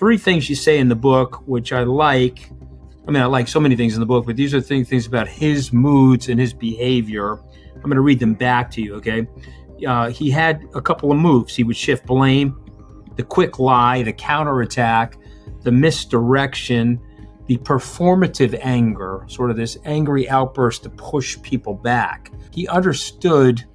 three things you say in the book, which I like. I mean, I like so many things in the book, but these are things about his moods and his behavior. I'm going to read them back to you, okay? He had a couple of moves. He would shift blame, the quick lie, the counterattack, the misdirection, the performative anger, sort of this angry outburst to push people back. He understood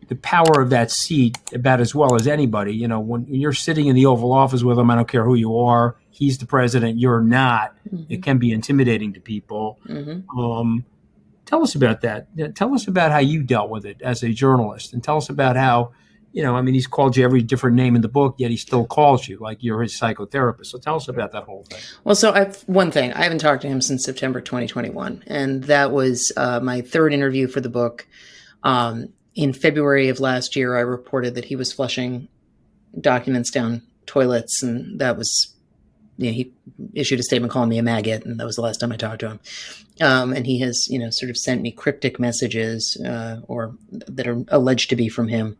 the power of that seat about as well as anybody. You know, when you're sitting in the Oval Office with him, I don't care who you are, he's the president, you're not. Mm-hmm. It can be intimidating to people. Mm-hmm. Tell us about that. Tell us about how you dealt with it as a journalist, and tell us about how, you know, I mean, he's called you every different name in the book, yet he still calls you like you're his psychotherapist. So tell us about that whole thing. Well, so one thing, I haven't talked to him since September 2021, and that was my third interview for the book. In February of last year, I reported that he was flushing documents down toilets, and that was, you know, he issued a statement calling me a maggot, and that was the last time I talked to him. And he has, you know, sort of sent me cryptic messages, or that are alleged to be from him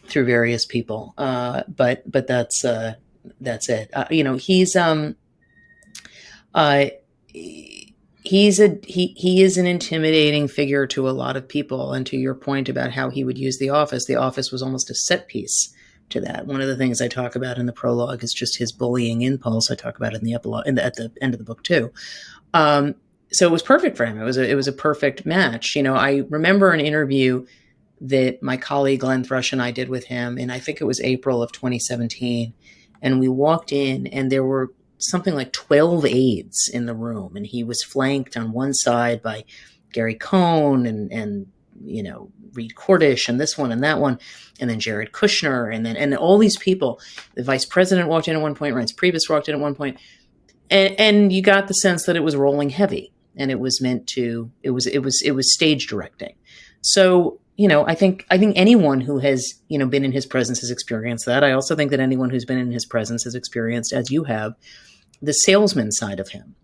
through various people. But that's it. You know, he is an intimidating figure to a lot of people. And to your point about how he would use the office was almost a set piece to that. One of the things I talk about in the prologue is just his bullying impulse. I talk about it in the epilogue, at the end of the book too. So it was perfect for him. It was a perfect match. You know, I remember an interview that my colleague Glenn Thrush and I did with him, and I think it was April of 2017. And we walked in, and there were something like 12 aides in the room, and he was flanked on one side by Gary Cohn and you know, Reed Cordish and this one and that one, and then Jared Kushner, and all these people. The vice president walked in at one point, Reince Priebus walked in at one point, and you got the sense that it was rolling heavy, and it was meant to. It was stage directing. So, you know, I think anyone who has, you know, been in his presence has experienced that. I also think that anyone who's been in his presence has experienced, as you have, the salesman side of him,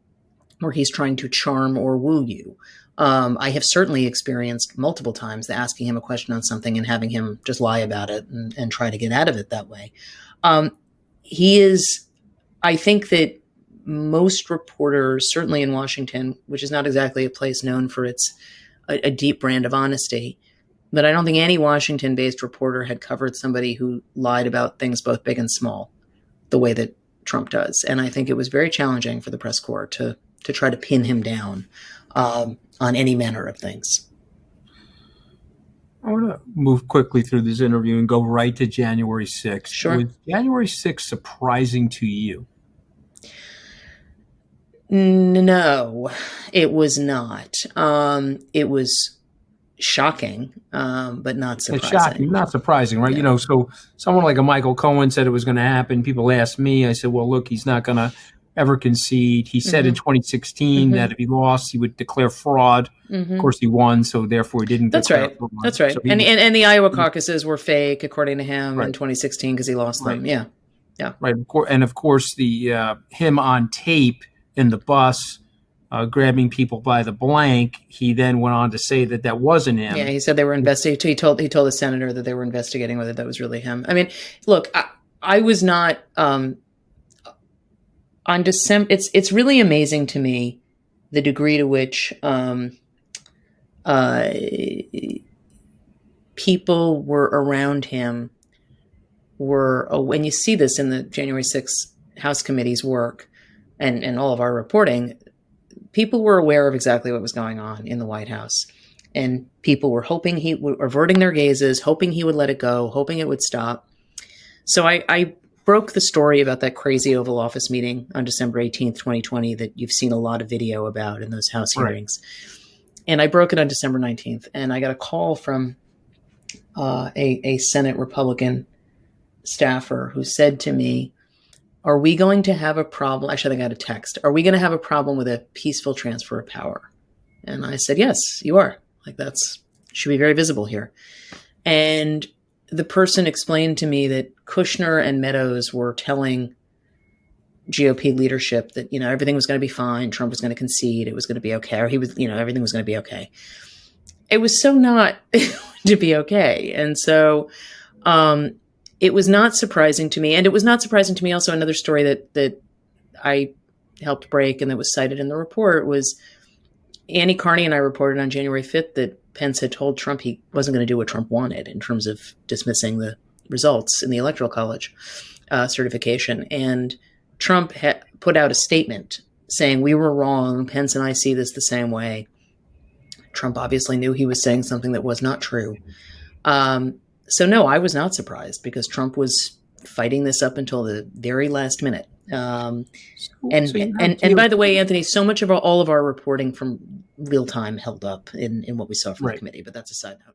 where he's trying to charm or woo you. I have certainly experienced multiple times the asking him a question on something and having him just lie about it and try to get out of it that way. I think that most reporters, certainly in Washington, which is not exactly a place known for a deep brand of honesty, but I don't think any Washington-based reporter had covered somebody who lied about things both big and small the way that Trump does. And I think it was very challenging for the press corps to try to pin him down on any manner of things. I want to move quickly through this interview and go right to January 6th. Sure. Was January 6th surprising to you? No, it was not. It was shocking, but not surprising. It's shocking, not surprising, right? Yeah. You know, so someone like a Michael Cohen said it was going to happen. People asked me. I said, well, look, he's not going to ever concede. He said in 2016 that if he lost, he would declare fraud. Of course, he won, so therefore he didn't. That's right. Fraud. That's right. So and the Iowa caucuses were fake, according to him, in 2016 because he lost them. Yeah. Right. And of course, the him on tape in the bus grabbing people by the blank. He then went on to say that wasn't him. Yeah, he said they were investigating. He told the senator that they were investigating whether that was really him. I mean, look, I was not. On December, it's really amazing to me the degree to which people were around him and you see this in the January 6th House Committee's work and all of our reporting. People were aware of exactly what was going on in the White House, and people were averting their gazes, hoping he would let it go, hoping it would stop. So I broke the story about that crazy Oval Office meeting on December 18th, 2020, that you've seen a lot of video about in those House hearings. And I broke it on December 19th. And I got a call from a Senate Republican staffer who said to me, are we going to have a problem? Actually, I think I got a text. Are we going to have a problem with a peaceful transfer of power? And I said, yes, you are. Like, should be very visible here. And the person explained to me that Kushner and Meadows were telling GOP leadership that, you know, everything was going to be fine. Trump was going to concede. It was going to be okay. Or everything was going to be okay. It was so not to be okay. And so it was not surprising to me. And it was not surprising to me also another story that I helped break and that was cited in the report was Annie Carney and I reported on January 5th that Pence had told Trump he wasn't going to do what Trump wanted in terms of dismissing the results in the Electoral College certification. And Trump had put out a statement saying, we were wrong. Pence and I see this the same way. Trump obviously knew he was saying something that was not true. So no, I was not surprised because Trump was fighting this up until the very last minute. And by the way, Anthony, so much of all of our reporting from real time held up in what we saw from the committee, but that's a side note.